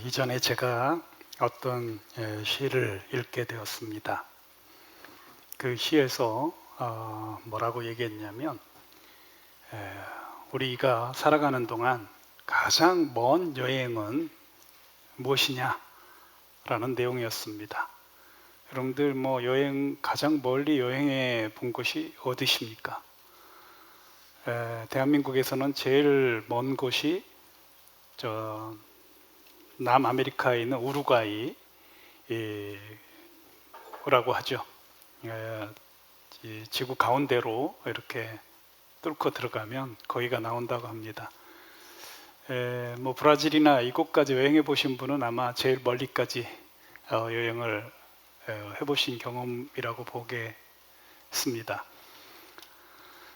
이전에 제가 어떤 시를 읽게 되었습니다. 그 시에서 뭐라고 얘기했냐면, 우리가 살아가는 동안 가장 먼 여행은 무엇이냐? 라는 내용이었습니다. 여러분들 가장 멀리 여행해 본 곳이 어디십니까? 대한민국에서는 제일 먼 곳이 남아메리카에 있는 우루과이라고 하죠. 이 지구 가운데로 이렇게 뚫고 들어가면 거기가 나온다고 합니다. 브라질이나 이곳까지 여행해 보신 분은 아마 제일 멀리까지 여행을 해보신 경험이라고 보겠습니다.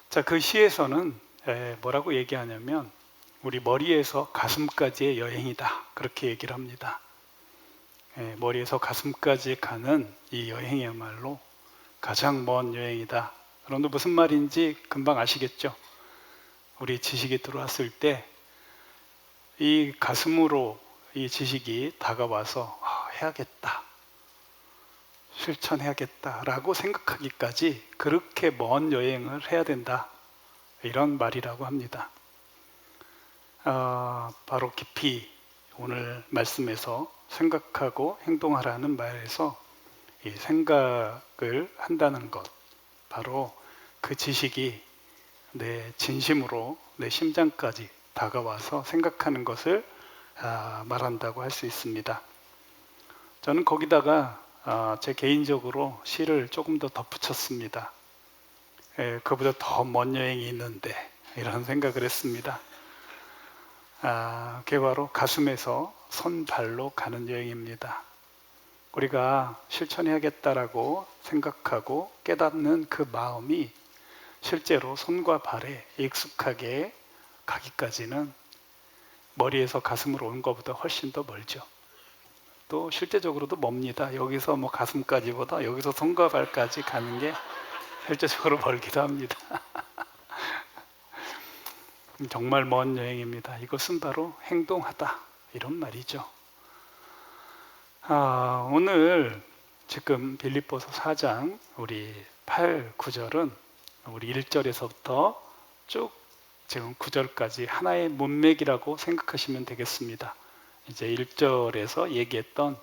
자, 그 시에서는 뭐라고 얘기하냐면, 우리 머리에서 가슴까지의 여행이다, 그렇게 얘기를 합니다. 머리에서 가슴까지 가는 이 여행이야말로 가장 먼 여행이다. 여러분들 무슨 말인지 금방 아시겠죠? 우리 지식이 들어왔을 때 이 가슴으로 이 지식이 다가와서 해야겠다, 실천해야겠다 라고 생각하기까지 그렇게 먼 여행을 해야 된다, 이런 말이라고 합니다. 바로 깊이 오늘 말씀에서 생각하고 행동하라는 말에서 이 생각을 한다는 것, 바로 그 지식이 내 진심으로 내 심장까지 다가와서 생각하는 것을 말한다고 할 수 있습니다. 저는 거기다가 제 개인적으로 시를 조금 더 덧붙였습니다. 그보다 더 먼 여행이 있는데, 이런 생각을 했습니다. 그게 바로 가슴에서 손발로 가는 여행입니다. 우리가 실천해야겠다라고 생각하고 깨닫는 그 마음이 실제로 손과 발에 익숙하게 가기까지는 머리에서 가슴으로 오는 것보다 훨씬 더 멀죠. 또 실제적으로도 멉니다. 여기서 가슴까지보다 여기서 손과 발까지 가는 게 실제적으로 멀기도 합니다. 정말 먼 여행입니다. 이것은 바로 행동하다, 이런 말이죠. 오늘 지금 빌립보서 4장 우리 8, 9절은 우리 1절에서부터 쭉 지금 9절까지 하나의 문맥이라고 생각하시면 되겠습니다. 이제 1절에서 얘기했던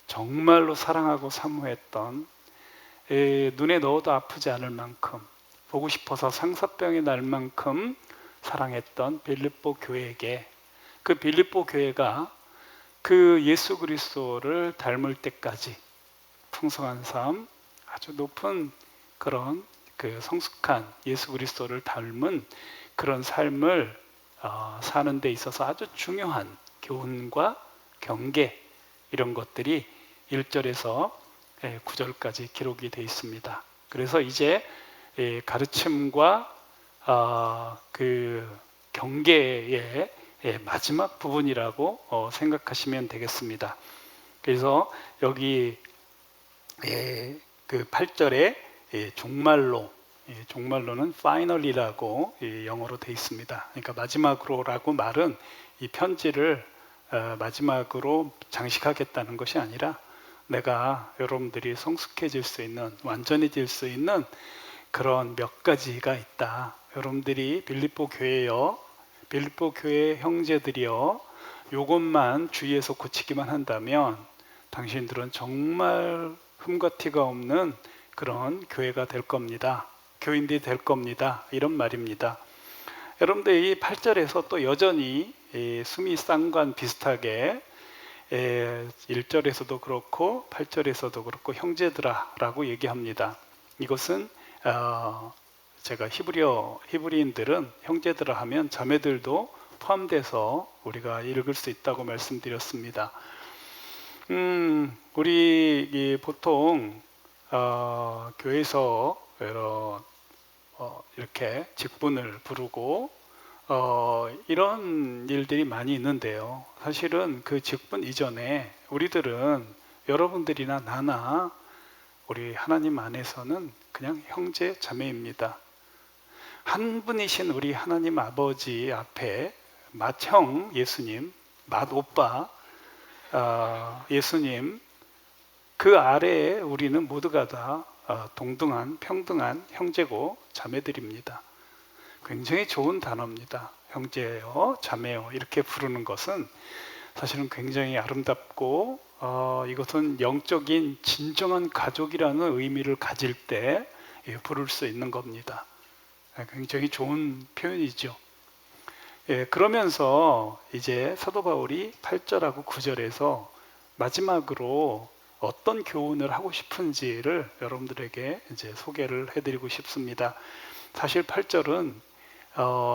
정말로 사랑하고 사모했던, 눈에 넣어도 아프지 않을 만큼, 보고 싶어서 상사병이 날 만큼 사랑했던 빌립보 교회에게, 그 빌립보 교회가 그 예수 그리스도를 닮을 때까지 풍성한 삶, 아주 높은 그런 그 성숙한 예수 그리스도를 닮은 그런 삶을 사는 데 있어서 아주 중요한 교훈과 경계, 이런 것들이 1절에서 9절까지 기록이 되어 있습니다. 그래서 이제 가르침과 그 경계의 마지막 부분이라고 생각하시면 되겠습니다. 그래서 여기 그 8절에 종말로는 finally라고 영어로 되어 있습니다. 그러니까 마지막으로라고 말은 이 편지를 마지막으로 장식하겠다는 것이 아니라, 내가 여러분들이 성숙해질 수 있는, 완전해질 수 있는 그런 몇 가지가 있다. 여러분들이 빌립보 교회 형제들이여, 요것만 주의해서 고치기만 한다면 당신들은 정말 흠과 티가 없는 그런 교회가 될 겁니다. 교인들이 될 겁니다. 이런 말입니다. 여러분들 이 8절에서 또 여전히 수미 쌍관 비슷하게 1절에서도 그렇고 8절에서도 그렇고 형제들아 라고 얘기합니다. 이것은 제가 히브리인들은 형제들아 하면 자매들도 포함돼서 우리가 읽을 수 있다고 말씀드렸습니다. 우리 보통 교회에서 이렇게 직분을 부르고 이런 일들이 많이 있는데요. 사실은 그 직분 이전에 우리들은, 여러분들이나 나나 우리 하나님 안에서는 그냥 형제 자매입니다. 한 분이신 우리 하나님 아버지 앞에 맏형 예수님, 맏오빠 예수님 그 아래에 우리는 모두가 다 동등한 평등한 형제고 자매들입니다. 굉장히 좋은 단어입니다. 형제요, 자매요 이렇게 부르는 것은 사실은 굉장히 아름답고 이것은 영적인 진정한 가족이라는 의미를 가질 때 부를 수 있는 겁니다. 굉장히 좋은 표현이죠. 그러면서 이제 사도 바울이 8절하고 9절에서 마지막으로 어떤 교훈을 하고 싶은지를 여러분들에게 이제 소개를 해드리고 싶습니다. 사실 8절은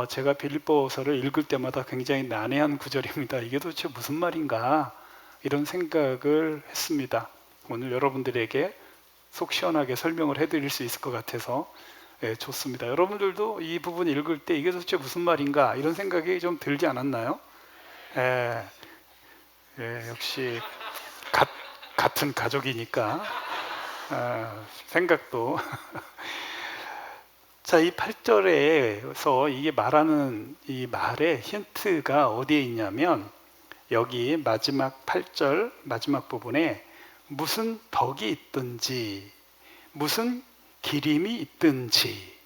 제가 빌립보서를 읽을 때마다 굉장히 난해한 구절입니다. 이게 도대체 무슨 말인가 이런 생각을 했습니다. 오늘 여러분들에게 속 시원하게 설명을 해드릴 수 있을 것 같아서 좋습니다. 여러분들도 이 부분 읽을 때 이게 도대체 무슨 말인가 이런 생각이 좀 들지 않았나요? 역시 같은 가족이니까 생각도 자, 이 8절에서 이게 말하는 이 말의 힌트가 어디에 있냐면 여기 마지막 8절 마지막 부분에 무슨 덕이 있든지 무슨 기림이 있든지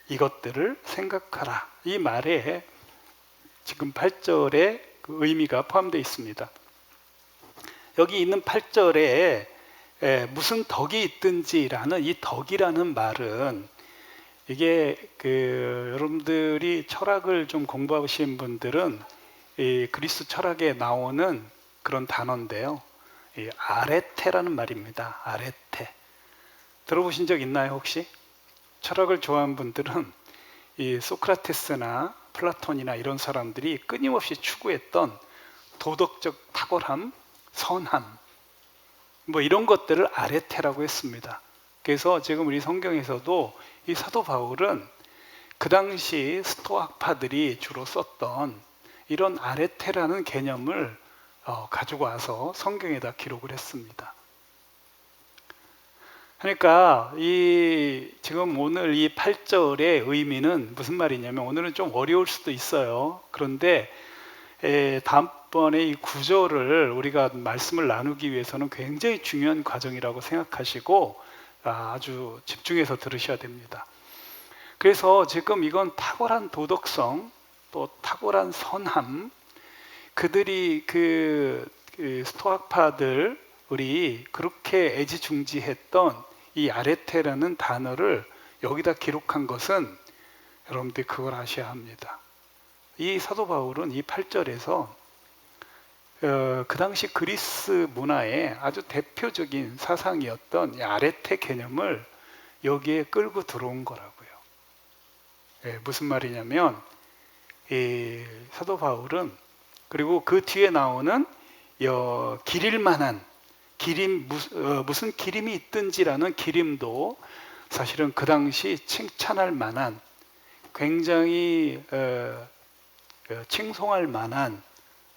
이것들을 생각하라. 이 말에 지금 8절에 그 의미가 포함되어 있습니다. 여기 있는 8절에 무슨 덕이 있든지라는 이 덕이라는 말은 이게 여러분들이 철학을 좀 공부하신 분들은 이 그리스 철학에 나오는 그런 단어인데요. 이 아레테라는 말입니다. 아레테. 들어보신 적 있나요, 혹시? 철학을 좋아하는 분들은 이 소크라테스나 플라톤이나 이런 사람들이 끊임없이 추구했던 도덕적 탁월함, 선함, 뭐 이런 것들을 아레테라고 했습니다. 그래서 지금 우리 성경에서도 이 사도 바울은 그 당시 스토아파들이 주로 썼던 이런 아레테라는 개념을 가지고 와서 성경에다 기록을 했습니다. 그러니까 지금 오늘 이 8절의 의미는 무슨 말이냐면 오늘은 좀 어려울 수도 있어요. 그런데 다음번에 이 9절을 우리가 말씀을 나누기 위해서는 굉장히 중요한 과정이라고 생각하시고 아주 집중해서 들으셔야 됩니다. 그래서 지금 이건 탁월한 도덕성 또 탁월한 선함 그들이 그 스토아파들 우리 그렇게 애지중지했던 이 아레테라는 단어를 여기다 기록한 것은 여러분들이 그걸 아셔야 합니다. 이 사도 바울은 이 8절에서 그 당시 그리스 문화의 아주 대표적인 사상이었던 이 아레테 개념을 여기에 끌고 들어온 거라고요. 무슨 말이냐면 이 사도 바울은 그리고 그 뒤에 나오는 기릴 만한 기림 무슨 기림이 있든지라는 기림도 사실은 그 당시 칭찬할 만한 굉장히 칭송할 만한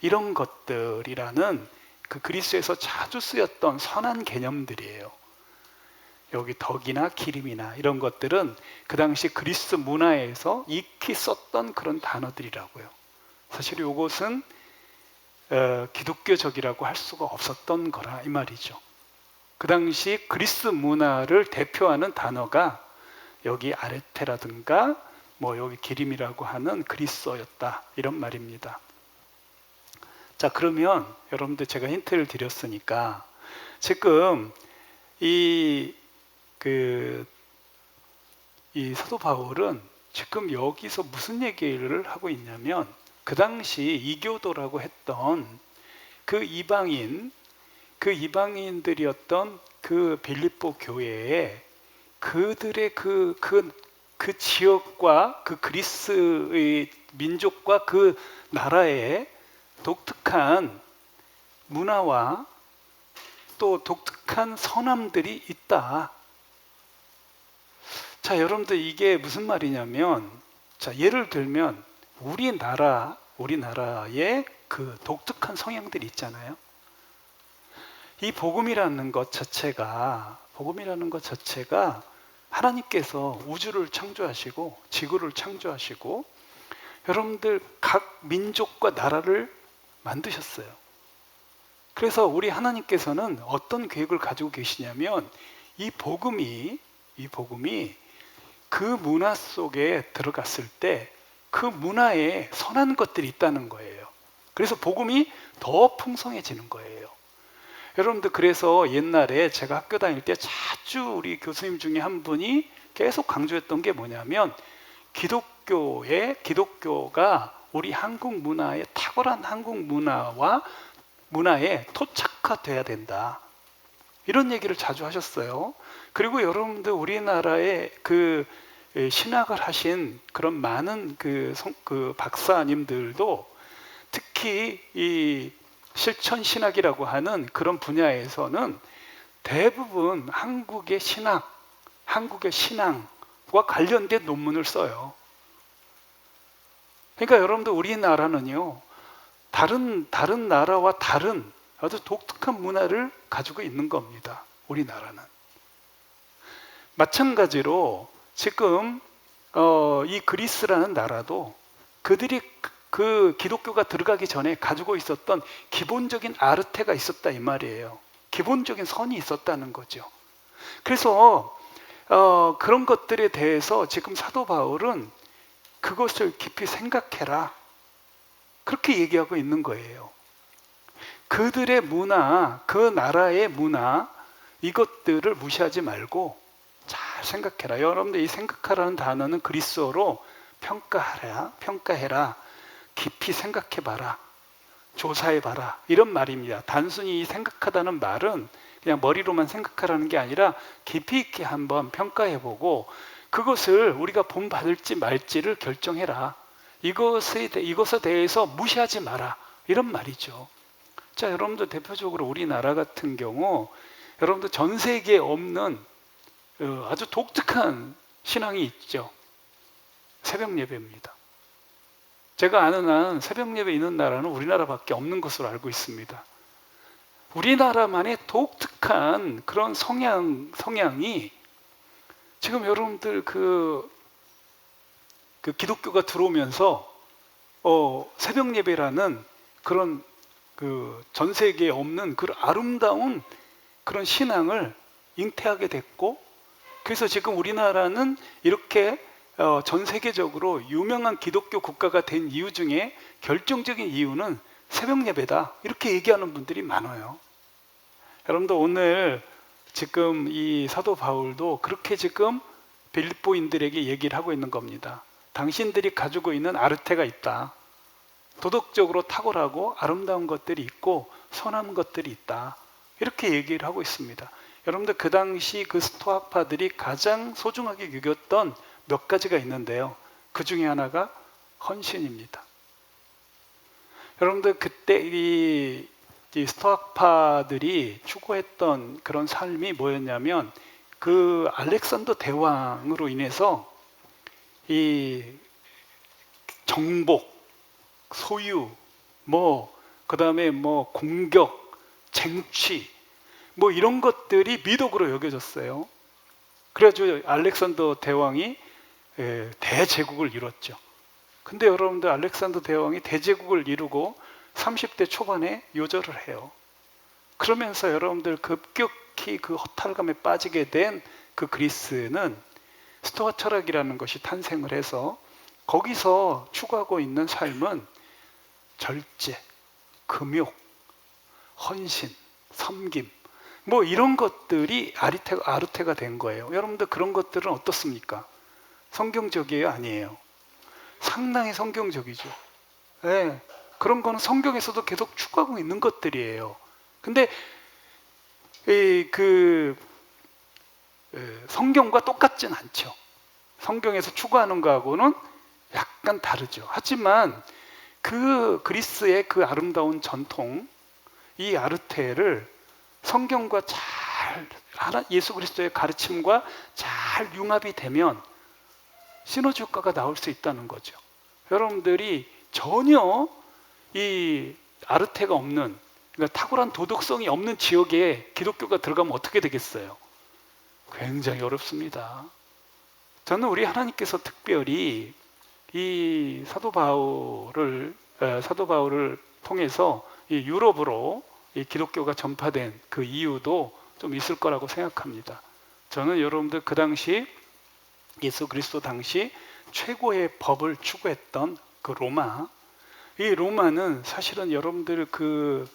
이런 것들이라는 그 그리스에서 자주 쓰였던 선한 개념들이에요. 여기 덕이나 기림이나 이런 것들은 그 당시 그리스 문화에서 익히 썼던 그런 단어들이라고요. 사실 이것은 기독교적이라고 할 수가 없었던 거라 이 말이죠. 그 당시 그리스 문화를 대표하는 단어가 여기 아레테라든가 뭐 여기 기림이라고 하는 그리스어였다 이런 말입니다. 자, 그러면 여러분들 제가 힌트를 드렸으니까 지금 이 사도 바울은 지금 여기서 무슨 얘기를 하고 있냐면 그 당시 이교도라고 했던 그 이방인들이었던 그 빌립보 교회에 그들의 그 지역과 그 그리스의 민족과 그 나라의 독특한 문화와 또 독특한 선함들이 있다. 자, 여러분들 이게 무슨 말이냐면 자, 예를 들면 우리나라의 그 독특한 성향들이 있잖아요. 이 복음이라는 것 자체가 하나님께서 우주를 창조하시고 지구를 창조하시고 여러분들 각 민족과 나라를 만드셨어요. 그래서 우리 하나님께서는 어떤 계획을 가지고 계시냐면 이 복음이 그 문화 속에 들어갔을 때 그 문화에 선한 것들이 있다는 거예요. 그래서 복음이 더 풍성해지는 거예요. 여러분들, 그래서 옛날에 제가 학교 다닐 때 자주 우리 교수님 중에 한 분이 계속 강조했던 게 뭐냐면 기독교가 우리 한국 문화의 탁월한 한국 문화에 토착화돼야 된다, 이런 얘기를 자주 하셨어요. 그리고 여러분들, 우리나라의 그 신학을 하신 그런 많은 그 박사님들도 특히 이 실천 신학이라고 하는 그런 분야에서는 대부분 한국의 신앙과 관련된 논문을 써요. 그러니까 여러분들, 우리나라는요, 다른 나라와 다른 아주 독특한 문화를 가지고 있는 겁니다. 우리나라는. 마찬가지로 지금 이 그리스라는 나라도 그들이 그 기독교가 들어가기 전에 가지고 있었던 기본적인 아르테가 있었다, 이 말이에요. 기본적인 선이 있었다는 거죠. 그래서 그런 것들에 대해서 지금 사도 바울은 그것을 깊이 생각해라, 그렇게 얘기하고 있는 거예요. 그들의 문화, 그 나라의 문화, 이것들을 무시하지 말고 잘 생각해라. 여러분들, 이 생각하라는 단어는 그리스어로 평가해라, 깊이 생각해봐라, 조사해봐라, 이런 말입니다. 단순히 이 생각하다는 말은 그냥 머리로만 생각하라는 게 아니라 깊이 있게 한번 평가해보고 그것을 우리가 본받을지 말지를 결정해라. 이것에 대해서 무시하지 마라, 이런 말이죠. 자, 여러분들, 대표적으로 우리나라 같은 경우 여러분들 전 세계에 없는 아주 독특한 신앙이 있죠. 새벽 예배입니다. 제가 아는 한 새벽 예배 있는 나라는 우리나라밖에 없는 것으로 알고 있습니다. 우리나라만의 독특한 그런 성향이 지금 여러분들 그 기독교가 들어오면서 새벽 예배라는 그런 전 세계에 없는 그런 아름다운 그런 신앙을 잉태하게 됐고, 그래서 지금 우리나라는 이렇게 전 세계적으로 유명한 기독교 국가가 된 이유 중에 결정적인 이유는 새벽 예배다, 이렇게 얘기하는 분들이 많아요. 여러분들, 오늘 지금 이 사도 바울도 그렇게 지금 빌립보인들에게 얘기를 하고 있는 겁니다. 당신들이 가지고 있는 아르테가 있다. 도덕적으로 탁월하고 아름다운 것들이 있고 선한 것들이 있다, 이렇게 얘기를 하고 있습니다. 여러분들, 그 당시 그 스토아파들이 가장 소중하게 여겼던 몇 가지가 있는데요. 그 중에 하나가 헌신입니다. 여러분들, 그때 이 스토아파들이 추구했던 그런 삶이 뭐였냐면 그 알렉산더 대왕으로 인해서 이 정복, 소유, 그 다음에 공격, 쟁취, 이런 것들이 미덕으로 여겨졌어요. 그래가지고 알렉산더 대왕이 대제국을 이뤘죠. 근데 여러분들, 알렉산더 대왕이 대제국을 이루고 30대 초반에 요절을 해요. 그러면서 여러분들 급격히 그 허탈감에 빠지게 된 그 그리스는 스토아 철학이라는 것이 탄생을 해서 거기서 추구하고 있는 삶은 절제, 금욕, 헌신, 섬김, 이런 것들이 아르테가 된 거예요. 여러분들, 그런 것들은 어떻습니까? 성경적이에요, 아니에요? 상당히 성경적이죠. 네, 그런 거는 성경에서도 계속 추구하고 있는 것들이에요. 근데 성경과 똑같진 않죠. 성경에서 추구하는 거하고는 약간 다르죠. 하지만 그 그리스의 그 아름다운 전통, 이 아르테를 성경과 예수 그리스도의 가르침과 잘 융합이 되면 시너지 효과가 나올 수 있다는 거죠. 여러분들이 전혀 이 아르테가 없는, 그러니까 탁월한 도덕성이 없는 지역에 기독교가 들어가면 어떻게 되겠어요? 굉장히 어렵습니다. 저는 우리 하나님께서 특별히 이 사도 바울을 통해서 이 유럽으로 이 기독교가 전파된 그 이유도 좀 있을 거라고 생각합니다. 저는 여러분들 그 당시 예수 그리스도 당시 최고의 법을 추구했던 그 로마, 이 로마는 사실은 여러분들 그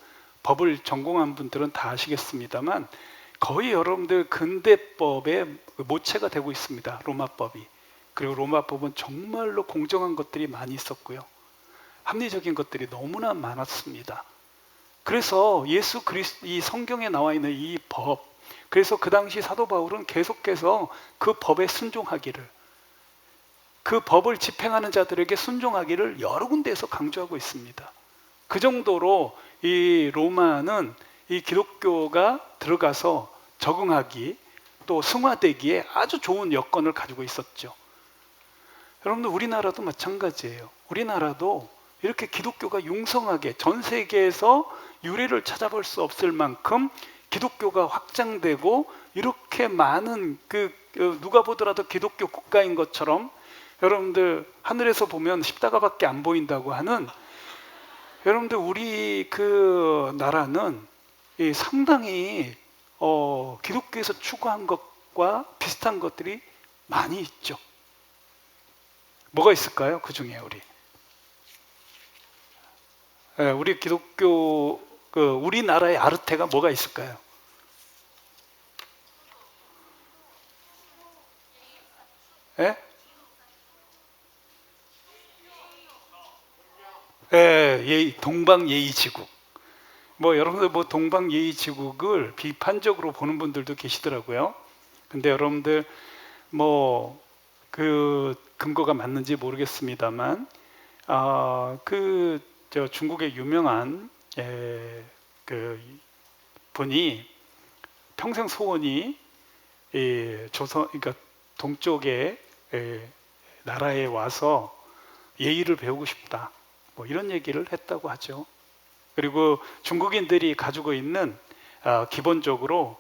법을 전공한 분들은 다 아시겠습니다만 거의 여러분들 근대법의 모체가 되고 있습니다. 로마법이. 그리고 로마법은 정말로 공정한 것들이 많이 있었고요. 합리적인 것들이 너무나 많았습니다. 그래서 예수 그리스도 이 성경에 나와 있는 이 법, 그래서 그 당시 사도 바울은 계속해서 그 법에 순종하기를, 그 법을 집행하는 자들에게 순종하기를 여러 군데에서 강조하고 있습니다. 그 정도로 이 로마는 이 기독교가 들어가서 적응하기, 또 승화되기에 아주 좋은 여건을 가지고 있었죠. 여러분들 우리나라도 마찬가지예요. 우리나라도 이렇게 기독교가 융성하게 전 세계에서 유래를 찾아볼 수 없을 만큼 기독교가 확장되고 이렇게 많은 누가 보더라도 기독교 국가인 것처럼 여러분들 하늘에서 보면 십자가밖에 안 보인다고 하는, 여러분들 우리 그 나라는 상당히 기독교에서 추구한 것과 비슷한 것들이 많이 있죠. 뭐가 있을까요? 그 중에 우리 기독교 우리나라의 아르테가 뭐가 있을까요? 예? 동방예의지국. 뭐 여러분들 뭐 동방예의지국을 비판적으로 보는 분들도 계시더라고요. 근데 여러분들 뭐 그 근거가 맞는지 모르겠습니다만, 저 중국의 유명한 그 분이 평생 소원이 그러니까 동쪽의 나라에 와서 예의를 배우고 싶다, 뭐 이런 얘기를 했다고 하죠. 그리고 중국인들이 가지고 있는 기본적으로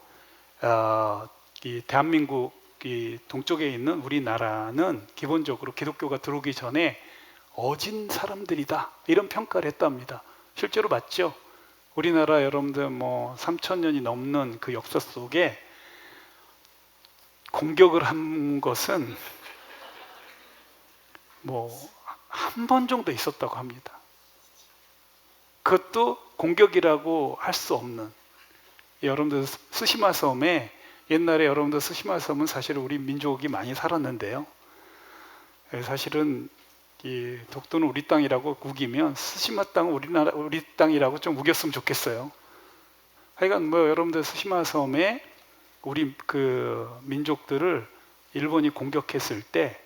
이 대한민국 이 동쪽에 있는 우리나라는 기본적으로 기독교가 들어오기 전에 어진 사람들이다, 이런 평가를 했답니다. 실제로 맞죠? 우리나라 여러분들 뭐 3,000년이 넘는 그 역사 속에 공격을 한 것은 뭐 한 번 정도 있었다고 합니다. 그것도 공격이라고 할 수 없는, 여러분들 스시마 섬에, 옛날에 여러분들 스시마 섬은 사실 우리 민족이 많이 살았는데요, 사실은 이 독도는 우리 땅이라고 우기면 스시마 땅은 우리 땅이라고 좀 우겼으면 좋겠어요. 하여간 뭐 여러분들 스시마 섬에 우리 그 민족들을 일본이 공격했을 때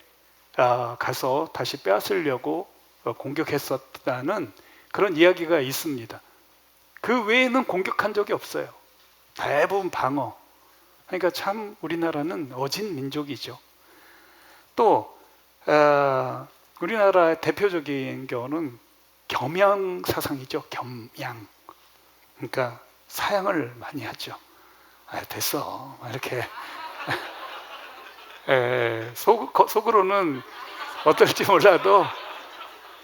가서 다시 빼앗으려고 공격했었다는 그런 이야기가 있습니다. 그 외에는 공격한 적이 없어요. 대부분 방어. 그러니까 참 우리나라는 어진 민족이죠. 또 우리나라의 대표적인 경우는 겸양 사상이죠. 겸양. 그러니까 사양을 많이 하죠. 됐어, 이렇게. 속으로는 어떨지 몰라도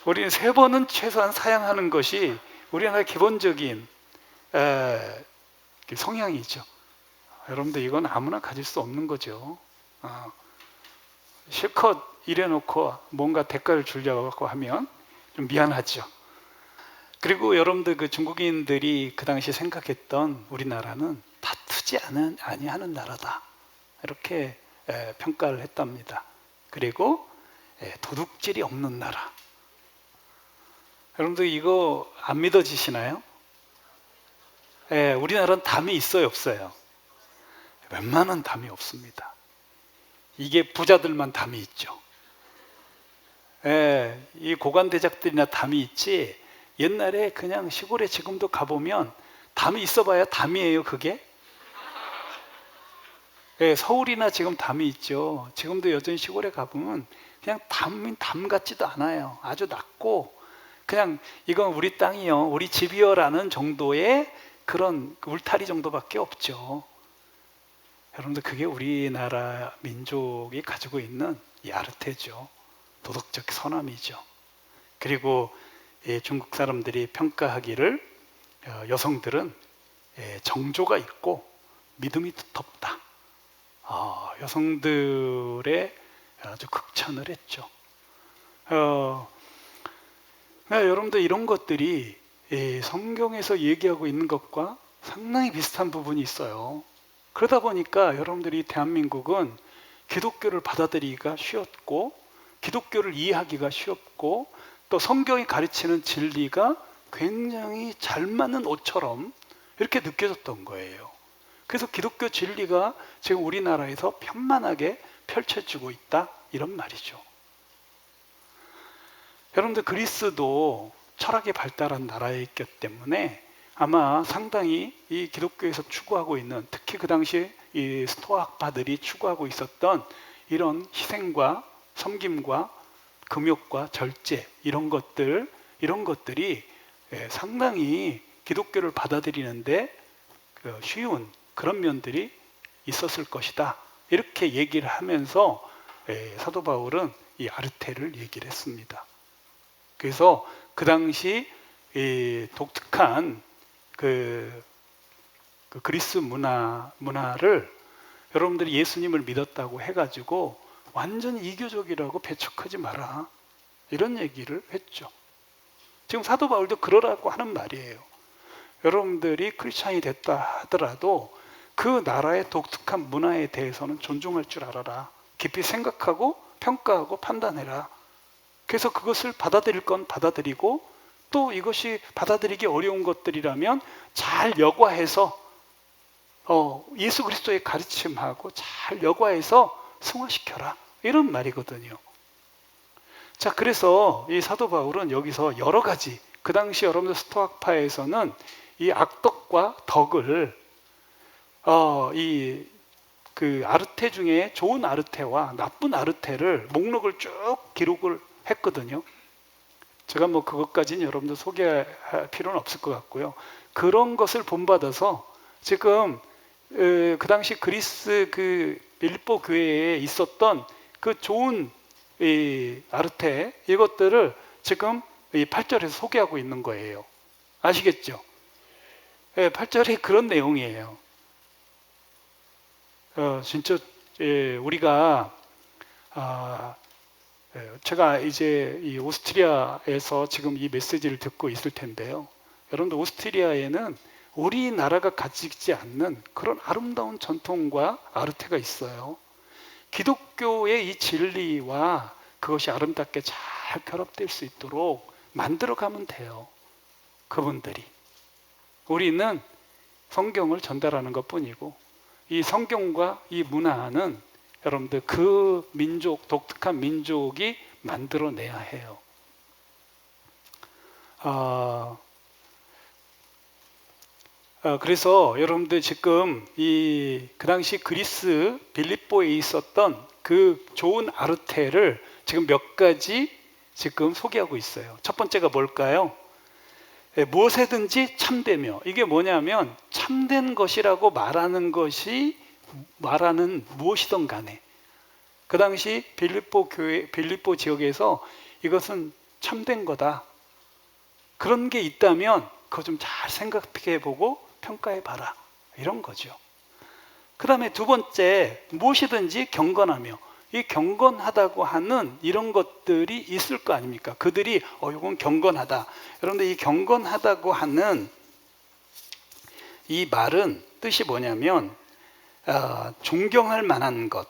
우리는 3번은 최소한 사양하는 것이 우리나라의 기본적인 성향이죠. 여러분들 이건 아무나 가질 수 없는 거죠. 실컷 일해놓고 뭔가 대가를 주려고 하면 좀 미안하죠. 그리고 여러분들 그 중국인들이 그 당시 생각했던 우리나라는 다투지 아니하는 나라다, 이렇게 평가를 했답니다. 그리고 도둑질이 없는 나라. 여러분들 이거 안 믿어지시나요? 우리나라는 담이 있어요, 없어요? 웬만한 담이 없습니다. 이게 부자들만 담이 있죠. 이 고관대작들이나 담이 있지, 옛날에 그냥 시골에 지금도 가보면 담이 있어봐야 담이에요, 그게. 서울이나 지금 담이 있죠. 지금도 여전히 시골에 가보면 그냥 담 같지도 않아요. 아주 낮고 그냥 이건 우리 땅이요, 우리 집이요 라는 정도의 그런 울타리 정도밖에 없죠. 여러분들 그게 우리나라 민족이 가지고 있는 이 아르테죠. 도덕적 선함이죠. 그리고 중국 사람들이 평가하기를 여성들은 정조가 있고 믿음이 두텁다. 여성들의 아주 극찬을 했죠. 여러분들 이런 것들이 성경에서 얘기하고 있는 것과 상당히 비슷한 부분이 있어요. 그러다 보니까 여러분들이 대한민국은 기독교를 받아들이기가 쉬웠고 기독교를 이해하기가 쉬웠고 또 성경이 가르치는 진리가 굉장히 잘 맞는 옷처럼 이렇게 느껴졌던 거예요. 그래서 기독교 진리가 지금 우리나라에서 편만하게 펼쳐지고 있다 이런 말이죠. 여러분들 그리스도 철학이 발달한 나라였기 때문에 아마 상당히 이 기독교에서 추구하고 있는 특히 그 당시 이 스토아파들이 추구하고 있었던 이런 희생과 섬김과 금욕과 절제 이런 것들이 상당히 기독교를 받아들이는데 쉬운 그런 면들이 있었을 것이다. 이렇게 얘기를 하면서 사도 바울은 이 아르테를 얘기를 했습니다. 그래서 그 당시 독특한 그 그리스 문화를 여러분들이 예수님을 믿었다고 해가지고 완전히 이교적이라고 배척하지 마라. 이런 얘기를 했죠. 지금 사도 바울도 그러라고 하는 말이에요. 여러분들이 크리스찬이 됐다 하더라도 그 나라의 독특한 문화에 대해서는 존중할 줄 알아라. 깊이 생각하고 평가하고 판단해라. 그래서 그것을 받아들일 건 받아들이고 또 이것이 받아들이기 어려운 것들이라면 잘 여과해서 예수 그리스도의 가르침하고 잘 여과해서 승화시켜라. 이런 말이거든요. 자, 그래서 이 사도 바울은 여기서 여러 가지 그 당시 여러분들 스토아파에서는 이 악덕과 덕을 그 아르테 중에 좋은 아르테와 나쁜 아르테를 목록을 쭉 기록을 했거든요. 제가 뭐 그것까지는 여러분들 소개할 필요는 없을 것 같고요. 그런 것을 본받아서 지금 그 당시 그리스 그 빌립보 교회에 있었던 그 좋은 이 아르테 이것들을 지금 이 8절에서 소개하고 있는 거예요. 아시겠죠? 8절이 그런 내용이에요. 진짜 우리가 제가 이제 이 오스트리아에서 지금 이 메시지를 듣고 있을 텐데요. 여러분들 오스트리아에는 우리나라가 가지지 않는 그런 아름다운 전통과 아르테가 있어요. 기독교의 이 진리와 그것이 아름답게 잘 결합될 수 있도록 만들어가면 돼요. 그분들이. 우리는 성경을 전달하는 것뿐이고 이 성경과 이 문화는 여러분들 그 민족, 독특한 민족이 만들어내야 해요. 그래서 여러분들 지금 그 당시 그리스 빌립보에 있었던 그 좋은 아르테를 지금 몇 가지 지금 소개하고 있어요. 첫 번째가 뭘까요? 무엇에든지 참되며, 이게 뭐냐면 참된 것이라고 말하는 무엇이든 간에 그 당시 빌립보 지역에서 이것은 참된 거다. 그런 게 있다면 그거 좀 잘 생각해 보고 평가해 봐라. 이런 거죠. 그 다음에 두 번째, 무엇이든지 경건하며, 이 경건하다고 하는 이런 것들이 있을 거 아닙니까? 그들이 이건 경건하다. 여러분들 이 경건하다고 하는 이 말은 뜻이 뭐냐면 존경할 만한 것.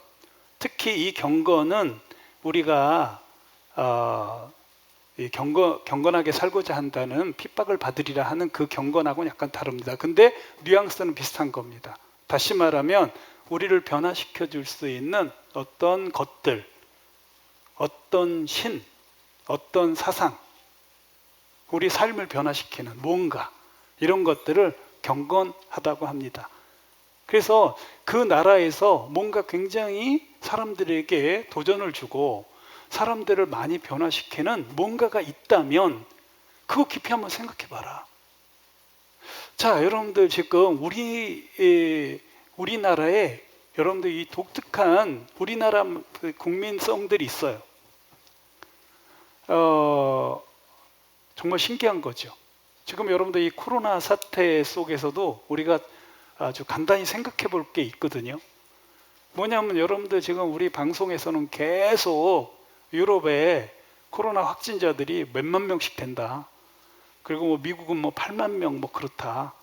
특히 이 경건은 우리가 경건하게 살고자 한다는 핍박을 받으리라 하는 그 경건하고는 약간 다릅니다. 근데 뉘앙스는 비슷한 겁니다. 다시 말하면 우리를 변화시켜 줄 수 있는 어떤 것들, 어떤 신, 어떤 사상, 우리 삶을 변화시키는 뭔가 이런 것들을 경건하다고 합니다. 그래서 그 나라에서 뭔가 굉장히 사람들에게 도전을 주고 사람들을 많이 변화시키는 뭔가가 있다면 그거 깊이 한번 생각해 봐라. 자, 여러분들 지금 우리나라에 여러분들 이 독특한 우리나라 국민성들이 있어요. 정말 신기한 거죠. 지금 여러분들 이 코로나 사태 속에서도 우리가 아주 간단히 생각해 볼 게 있거든요. 뭐냐면 여러분들 지금 우리 방송에서는 계속 유럽에 코로나 확진자들이 몇만 명씩 된다. 그리고 뭐 미국은 뭐 8만 명 뭐 그렇다.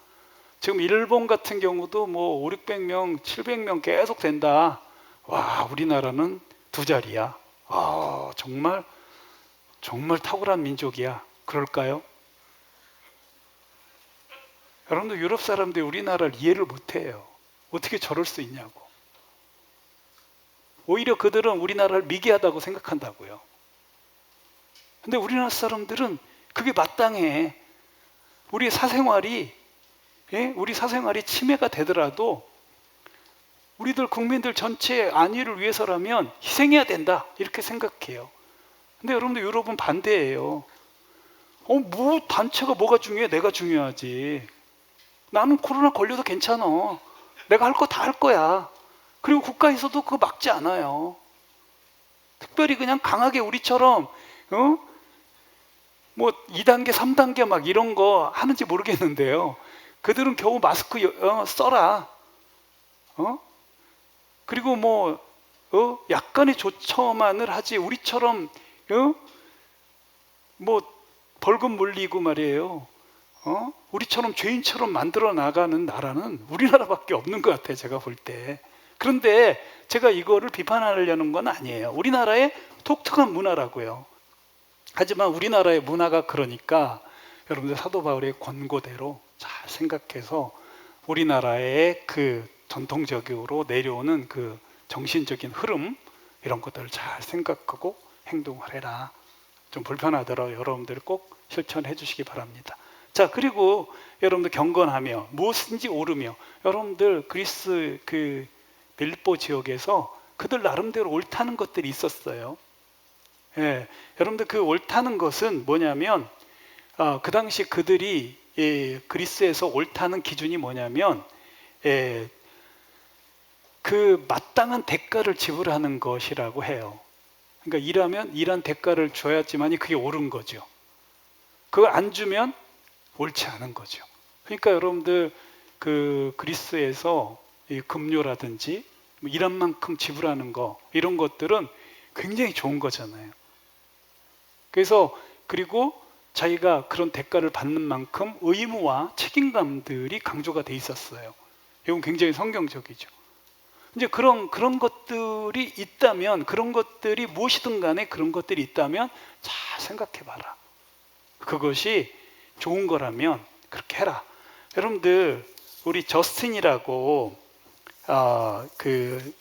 지금 일본 같은 경우도 뭐 5, 600명, 700명 계속 된다. 와, 우리나라는 두 자리야. 아, 정말 탁월한 민족이야. 그럴까요? 여러분들 유럽 사람들이 우리나라를 이해를 못해요. 어떻게 저럴 수 있냐고. 오히려 그들은 우리나라를 미개하다고 생각한다고요. 근데 우리나라 사람들은 그게 마땅해. 우리 사생활이 침해가 되더라도 우리들 국민들 전체의 안위를 위해서라면 희생해야 된다. 이렇게 생각해요. 근데 여러분들 유럽은 반대예요. 뭐 단체가 뭐가 중요해? 내가 중요하지. 나는 코로나 걸려도 괜찮아. 내가 할 거 다 할 거야. 그리고 국가에서도 그거 막지 않아요. 특별히 그냥 강하게 우리처럼 뭐 2단계, 3단계 막 이런 거 하는지 모르겠는데요. 그들은 겨우 마스크 써라. 그리고 뭐 약간의 조처만을 하지 우리처럼 뭐 벌금 물리고 말이에요. 우리처럼 죄인처럼 만들어 나가는 나라는 우리나라밖에 없는 것 같아요. 제가 볼 때. 그런데 제가 이거를 비판하려는 건 아니에요. 우리나라의 독특한 문화라고요. 하지만 우리나라의 문화가 그러니까 여러분들 사도 바울의 권고대로 잘 생각해서 우리나라의 그 전통적으로 내려오는 그 정신적인 흐름 이런 것들을 잘 생각하고 행동을 해라. 좀 불편하더라도 여러분들 꼭 실천해 주시기 바랍니다. 자, 그리고 여러분들 경건하며 무엇인지 오르며, 여러분들 그리스 그 빌립보 지역에서 그들 나름대로 옳다는 것들이 있었어요. 예, 여러분들 그 옳다는 것은 뭐냐면 그 당시 그들이 그리스에서 옳다는 기준이 뭐냐면 그 마땅한 대가를 지불하는 것이라고 해요. 그러니까 일하면 일한 대가를 줘야지만이 그게 옳은 거죠. 그걸 안 주면 옳지 않은 거죠. 그러니까 여러분들 그 그리스에서 이 급료라든지 뭐 일한 만큼 지불하는 거 이런 것들은 굉장히 좋은 거잖아요. 그래서 그리고 자기가 그런 대가를 받는 만큼 의무와 책임감들이 강조가 돼 있었어요. 이건 굉장히 성경적이죠. 이제 그런 것들이 있다면, 그런 것들이 무엇이든 간에 그런 것들이 있다면 잘 생각해 봐라. 그것이 좋은 거라면 그렇게 해라. 여러분들 우리 저스틴이라고 그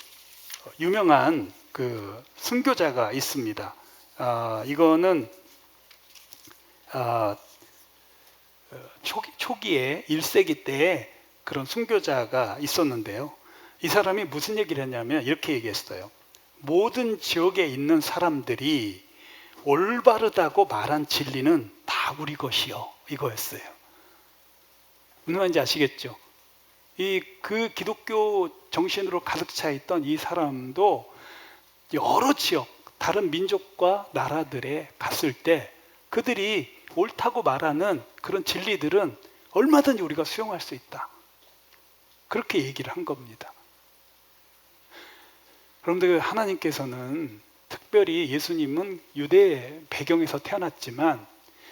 유명한 그 순교자가 있습니다. 이거는 초기에 1세기 때에 그런 순교자가 있었는데요. 이 사람이 무슨 얘기를 했냐면 이렇게 얘기했어요. 모든 지역에 있는 사람들이 올바르다고 말한 진리는 다 우리 것이요, 이거였어요. 무슨 말인지 아시겠죠? 그 기독교 정신으로 가득 차 있던 이 사람도 여러 지역, 다른 민족과 나라들에 갔을 때 그들이 옳다고 말하는 그런 진리들은 얼마든지 우리가 수용할 수 있다. 그렇게 얘기를 한 겁니다. 그런데 하나님께서는 특별히 예수님은 유대 배경에서 태어났지만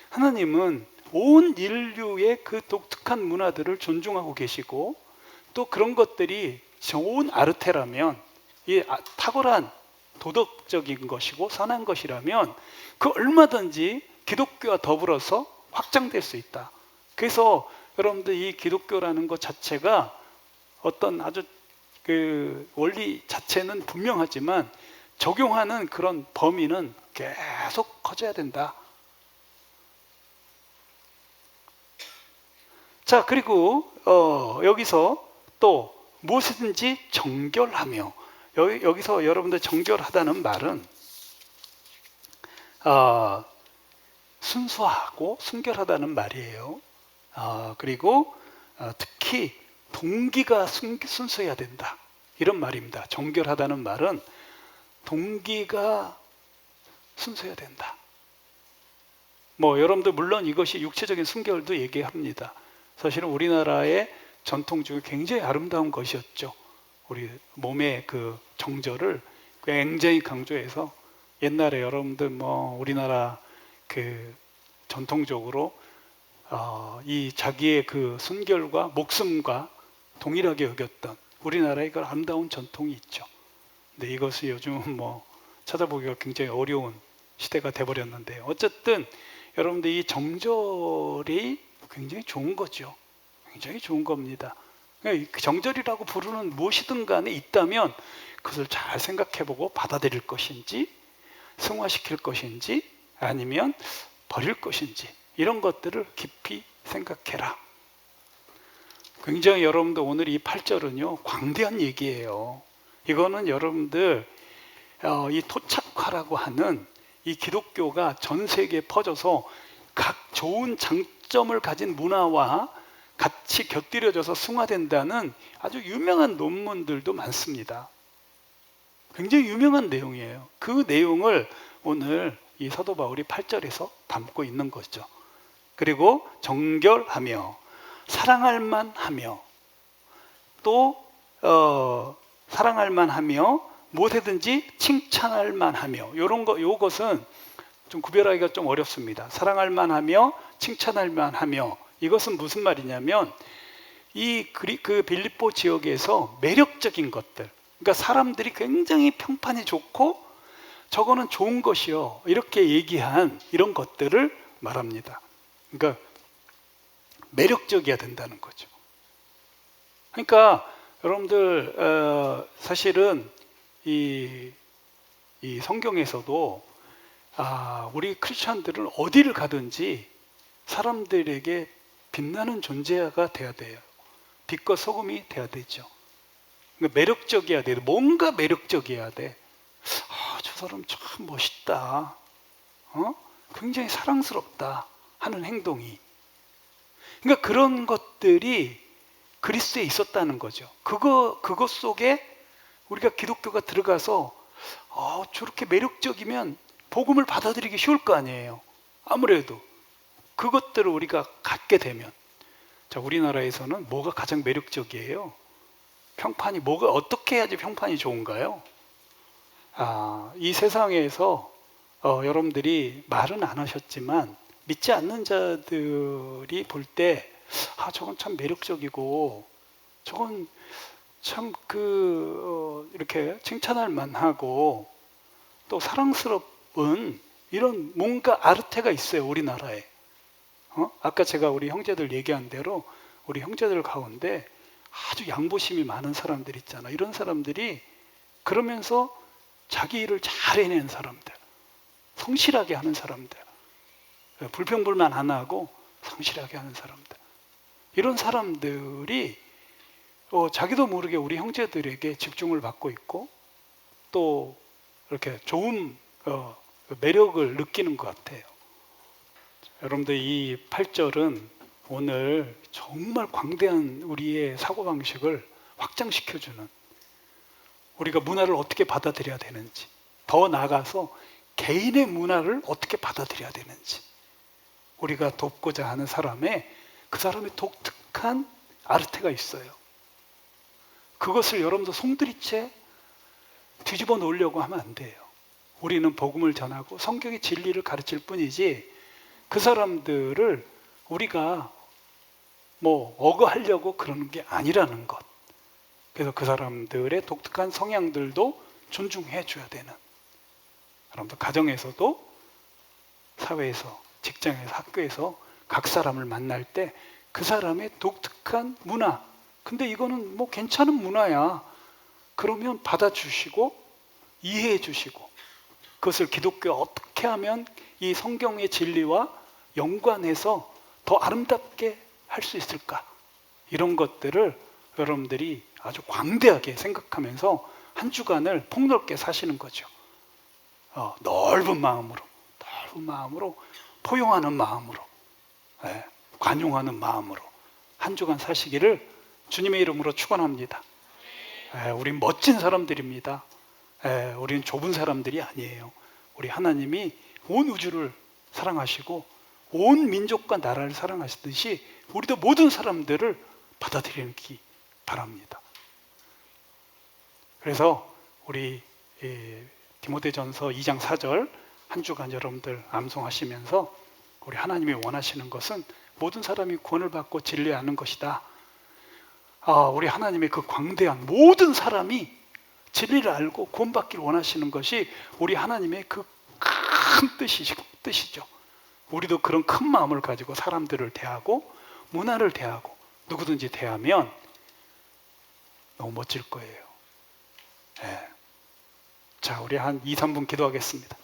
하나님은 온 인류의 그 독특한 문화들을 존중하고 계시고 또 그런 것들이 좋은 아르테라면 이 탁월한 도덕적인 것이고 선한 것이라면 그 얼마든지 기독교와 더불어서 확장될 수 있다. 그래서 여러분들 이 기독교라는 것 자체가 어떤 아주 그 원리 자체는 분명하지만 적용하는 그런 범위는 계속 커져야 된다. 자, 그리고 여기서 또 무엇이든지 정결하며, 여기서 여러분들 정결하다는 말은 순수하고 순결하다는 말이에요. 그리고 특히 동기가 순수해야 된다, 이런 말입니다. 정결하다는 말은 동기가 순수해야 된다. 뭐 여러분들 물론 이것이 육체적인 순결도 얘기합니다. 사실은 우리나라의 전통 중에 굉장히 아름다운 것이었죠. 우리 몸의 그 정절을 굉장히 강조해서 옛날에 여러분들 뭐 우리나라 그 전통적으로 이 자기의 그 순결과 목숨과 동일하게 여겼던 우리나라의 그 아름다운 전통이 있죠. 근데 이것이 요즘은 뭐 찾아보기가 굉장히 어려운 시대가 돼버렸는데, 어쨌든 여러분들 이 정절이 굉장히 좋은 거죠. 굉장히 좋은 겁니다. 그 정절이라고 부르는 무엇이든 간에 있다면 그것을 잘 생각해보고 받아들일 것인지, 승화시킬 것인지, 아니면 버릴 것인지, 이런 것들을 깊이 생각해라. 굉장히 여러분들 오늘 이 8절은요 광대한 얘기예요. 이거는 여러분들 이 토착화라고 하는 이 기독교가 전 세계에 퍼져서 각 좋은 장점을 가진 문화와 같이 곁들여져서 승화된다는 아주 유명한 논문들도 많습니다. 굉장히 유명한 내용이에요. 그 내용을 오늘 이 사도 바울이 8절에서 담고 있는 거죠. 그리고 정결하며 사랑할 만하며 또 사랑할 만하며 무엇이든지 칭찬할 만하며, 요것은 좀 구별하기가 좀 어렵습니다. 사랑할 만하며 칭찬할 만하며, 이것은 무슨 말이냐면 그 빌립보 지역에서 매력적인 것들, 그러니까 사람들이 굉장히 평판이 좋고 저거는 좋은 것이요 이렇게 얘기한 이런 것들을 말합니다. 그러니까 매력적이어야 된다는 거죠. 그러니까 여러분들 사실은 이 성경에서도 우리 크리스천들은 어디를 가든지 사람들에게 빛나는 존재가 돼야 돼요. 빛과 소금이 돼야 되죠. 그러니까 매력적이어야 돼. 뭔가 매력적이어야 돼. 저 사람 참 멋있다. 굉장히 사랑스럽다 하는 행동이. 그러니까 그런 것들이 그리스도에 있었다는 거죠. 그것 속에 우리가 기독교가 들어가서 저렇게 매력적이면 복음을 받아들이기 쉬울 거 아니에요. 아무래도 그것들을 우리가 갖게 되면, 자, 우리나라에서는 뭐가 가장 매력적이에요? 평판이 어떻게 해야지 평판이 좋은가요? 이 세상에서 여러분들이 말은 안 하셨지만 믿지 않는 자들이 볼 때 저건 참 매력적이고 저건 참 이렇게 칭찬할 만하고 또 사랑스러운 이런 뭔가 아르테가 있어요, 우리나라에. 아까 제가 우리 형제들 얘기한 대로 우리 형제들 가운데 아주 양보심이 많은 사람들 있잖아. 이런 사람들이 그러면서 자기 일을 잘 해내는 사람들, 성실하게 하는 사람들, 불평불만 안 하고 성실하게 하는 사람들, 이런 사람들이 자기도 모르게 우리 형제들에게 집중을 받고 있고 또 이렇게 좋은 매력을 느끼는 것 같아요. 여러분들 이 8절은 오늘 정말 광대한 우리의 사고방식을 확장시켜주는, 우리가 문화를 어떻게 받아들여야 되는지, 더 나아가서 개인의 문화를 어떻게 받아들여야 되는지, 우리가 돕고자 하는 그 사람의 독특한 아르테가 있어요. 그것을 여러분도 송두리째 뒤집어 놓으려고 하면 안 돼요. 우리는 복음을 전하고 성경의 진리를 가르칠 뿐이지 그 사람들을 우리가 뭐 억어하려고 그러는 게 아니라는 것. 그래서 그 사람들의 독특한 성향들도 존중해 줘야 되는, 여러분들 가정에서도 사회에서, 직장에서, 학교에서 각 사람을 만날 때 그 사람의 독특한 문화, 근데 이거는 뭐 괜찮은 문화야, 그러면 받아주시고 이해해 주시고, 그것을 기독교에 어떻게 하면 이 성경의 진리와 연관해서 더 아름답게 할 수 있을까, 이런 것들을 여러분들이 아주 광대하게 생각하면서 한 주간을 폭넓게 사시는 거죠. 넓은 마음으로 포용하는 마음으로, 관용하는 마음으로 한 주간 사시기를 주님의 이름으로 축원합니다. 우린 멋진 사람들입니다. 우리는 좁은 사람들이 아니에요. 우리 하나님이 온 우주를 사랑하시고 온 민족과 나라를 사랑하시듯이 우리도 모든 사람들을 받아들이기 바랍니다. 그래서 우리 디모데전서 2장 4절 한 주간 여러분들 암송하시면서 우리 하나님이 원하시는 것은 모든 사람이 구원을 받고 진리에 아는 것이다. 우리 하나님의 그 광대한 모든 사람이 진리를 알고 구원받기를 원하시는 것이 우리 하나님의 그 큰 뜻이죠. 우리도 그런 큰 마음을 가지고 사람들을 대하고 문화를 대하고 누구든지 대하면 너무 멋질 거예요. 자, 우리 한 2, 3분 기도하겠습니다.